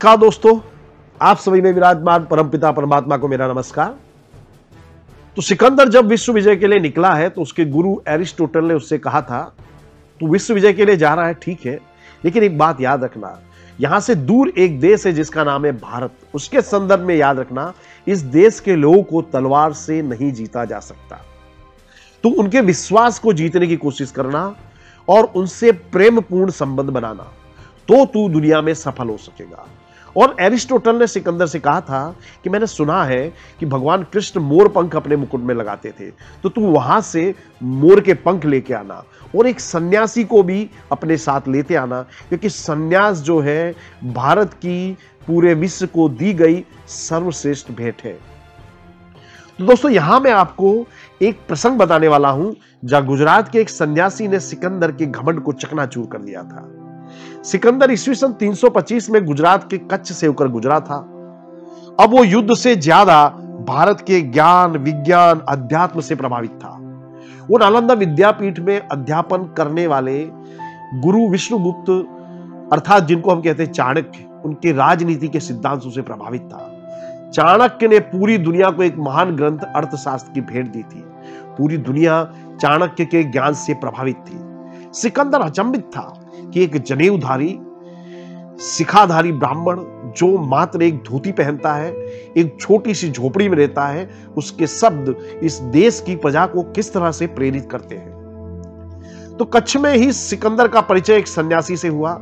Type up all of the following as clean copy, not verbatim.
नमस्कार दोस्तों, आप सभी में विराजमान परमपिता परमात्मा को मेरा नमस्कार। तो सिकंदर जब विश्व विजय के लिए निकला है तो उसके गुरु एरिस्टोटल ने उससे कहा था तू विश्व विजय के लिए जा रहा है, ठीक है, लेकिन एक बात याद रखना, यहां से दूर एक देश है जिसका नाम है भारत। उसके संदर्भ में याद रखना, इस देश के लोगों को तलवार से नहीं जीता जा सकता। तू उनके विश्वास को जीतने की कोशिश करना और उनसे प्रेमपूर्ण संबंध बनाना, तो तू दुनिया में सफल हो सकेगा। और एरिस्टोटल ने सिकंदर से कहा था कि मैंने सुना है कि भगवान कृष्ण मोर पंख अपने मुकुट में लगाते थे, तो तू वहां से मोर के पंख लेके आना और एक सन्यासी को भी अपने साथ लेते आना, क्योंकि सन्यास जो है भारत की पूरे विश्व को दी गई सर्वश्रेष्ठ भेंट है। तो दोस्तों, यहां मैं आपको एक प्रसंग बताने वाला हूं जहां गुजरात के एक सन्यासी ने सिकंदर के घमंड को चकनाचूर कर दिया था। सिकंदर ईस्वी सन 325 में गुजरात के कच्छ से होकर गुजरा था। अब वो युद्ध से ज्यादा भारत के ज्ञान, विज्ञान, अध्यात्म से प्रभावित था। वो नालंदा विद्यापीठ में अध्यापन करने वाले गुरु विष्णुगुप्त अर्थात जिनको हम कहते हैं चाणक्य, उनके राजनीति के सिद्धांतों से प्रभावित था। चाणक्य ने पूरी दुनिया को एक महान ग्रंथ अर्थशास्त्र की भेंट दी थी। पूरी दुनिया चाणक्य के ज्ञान से प्रभावित थी। सिकंदर अचंभित था कि एक जनेऊधारी, शिखाधारी ब्राह्मण जो मात्र एक धोती पहनता है, एक छोटी सी झोपड़ी में रहता है, उसके शब्द इस देश की प्रजा को किस तरह से प्रेरित करते हैं। तो कच्छ में ही सिकंदर का परिचय एक सन्यासी से हुआ।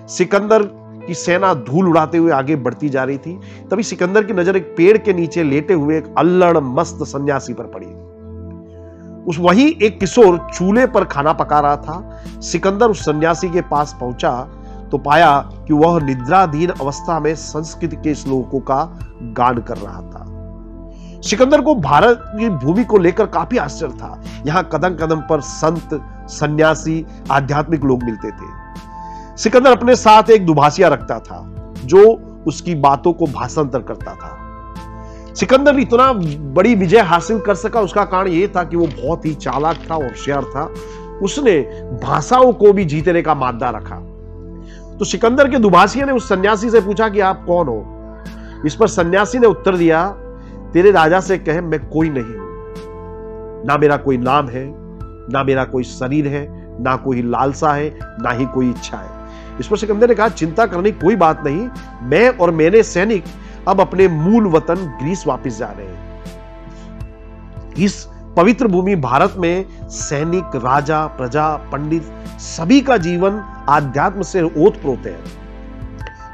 सिकंदर की सेना धूल उड़ाते हुए आगे बढ़ती जा रही थी। तभी सिकंदर की नजर एक पेड़ के नीचे लेटे हुए एक अल्लड़ मस्त सन्यासी पर पड़ी। उस वहीं एक किशोर चूल्हे पर खाना पका रहा था। सिकंदर उस सन्यासी के पास पहुंचा तो पाया कि वह निद्राधीन अवस्था में संस्कृत के श्लोकों का गान कर रहा था। सिकंदर को भारत की भूमि को लेकर काफी आश्चर्य था। यहां कदम कदम पर संत, सन्यासी, आध्यात्मिक लोग मिलते थे। सिकंदर अपने साथ एक दुभाषिया रखता था जो उसकी बातों को भाषांतर करता था। सिकंदर इतना बड़ी विजय हासिल कर सका, उसका कारण यह था कि वो बहुत ही चालाक था और होशियार था। उसने भाषाओं को भी जीतने का मादा रखा। तो सिकंदर के दुभाषिया ने उस सन्यासी से पूछा कि आप कौन हो। इस पर सन्यासी ने उत्तर दिया, तेरे राजा से कहे मैं कोई नहीं हूं। ना मेरा कोई नाम है, ना मेरा कोई शरीर है, ना कोई लालसा है, ना ही कोई इच्छा है। इस पर सिकंदर ने कहा, चिंता करने की कोई बात नहीं, मैं और मेरे सैनिक अब अपने मूल वतन ग्रीस वापस जा रहे हैं। इस पवित्र भूमि भारत में सैनिक, राजा, प्रजा, पंडित सभी का जीवन आध्यात्म से ओतप्रोत है।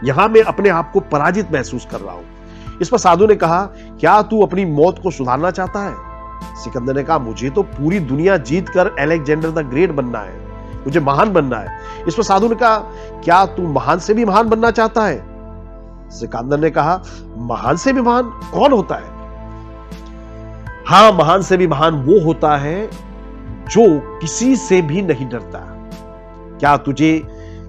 यहां मैं अपने आप को पराजित महसूस कर रहा हूं। इस पर साधु ने कहा, क्या तू अपनी मौत को सुधारना चाहता है? सिकंदर ने कहा, मुझे तो पूरी दुनिया जीतकर अलेक्जेंडर द ग्रेट बनना है, मुझे महान बनना है। इस पर साधु ने कहा, क्या तू महान से भी महान बनना चाहता है? सिकंदर ने कहा, महान से भी महान कौन होता है? हां, महान से भी महान वो होता है जो किसी से भी नहीं डरता। क्या तुझे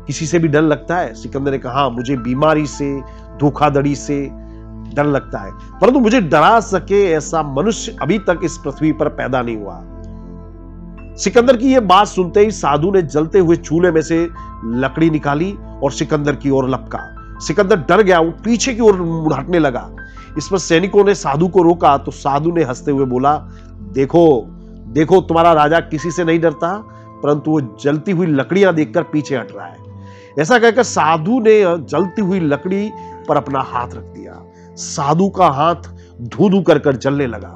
किसी से भी डर लगता है? सिकंदर ने कहा, मुझे बीमारी से, धोखाधड़ी से डर लगता है, परंतु मुझे डरा सके ऐसा मनुष्य अभी तक इस पृथ्वी पर पैदा नहीं हुआ। सिकंदर की यह बात सुनते ही साधु ने जलते हुए चूल्हे में से लकड़ी निकाली और सिकंदर की ओर लपका। सिकंदर डर गया, वो पीछे की ओर मुड़ने लगा। इस पर सैनिकों ने साधु को रोका तो साधु ने हंसते हुए बोला, देखो देखो, तुम्हारा राजा किसी से नहीं डरता, परंतु वो जलती हुई लकड़ियां देखकर पीछे हट रहा है। ऐसा कहकर साधु ने जलती हुई लकड़ी पर अपना हाथ रख दिया। साधु का हाथ धू धू कर कर जलने लगा।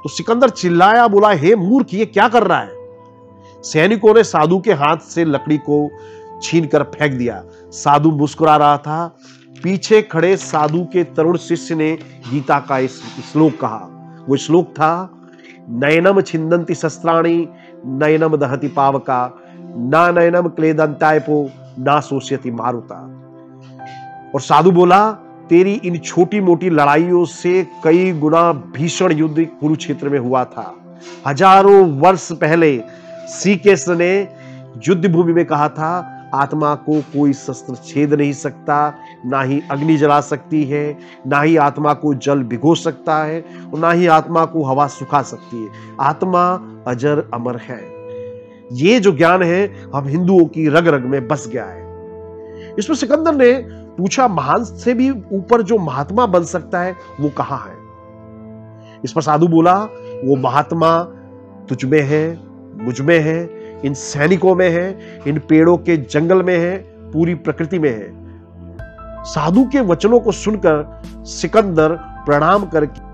तो सिकंदर चिल्लाया, बोला, हे मूर्ख, ये क्या कर रहा है? सैनिकों ने साधु के हाथ से लकड़ी को छीनकर फेंक दिया। साधु मुस्कुरा रहा था। पीछे खड़े साधु के तरुण शिष्य ने गीता का इस श्लोक कहा। वो श्लोक था, नयनम छिंदंति शस्त्राणि, नयनम दहति पावका, ना नयनम क्लेदंतायपो, ना शोष्यति मारुता। और साधु बोला, तेरी इन छोटी मोटी लड़ाइयों से कई गुना भीषण युद्ध कुरुक्षेत्र में हुआ था। हजारों वर्ष पहले श्री कृष्ण ने युद्ध भूमि में कहा था, आत्मा को कोई शस्त्र छेद नहीं सकता, ना ही अग्नि जला सकती है, ना ही आत्मा को जल भिगो सकता है, और ना ही आत्मा को हवा सुखा सकती है। आत्मा अजर अमर है। ये जो ज्ञान है हम हिंदुओं की रग रग में बस गया है। इसमें सिकंदर ने पूछा, महान से भी ऊपर जो महात्मा बन सकता है वो कहां है? इस पर साधु बोला, वो महात्मा तुझ में है, मुझ में है, इन सैनिकों में है, इन पेड़ों के जंगल में है, पूरी प्रकृति में है। साधु के वचनों को सुनकर सिकंदर प्रणाम करके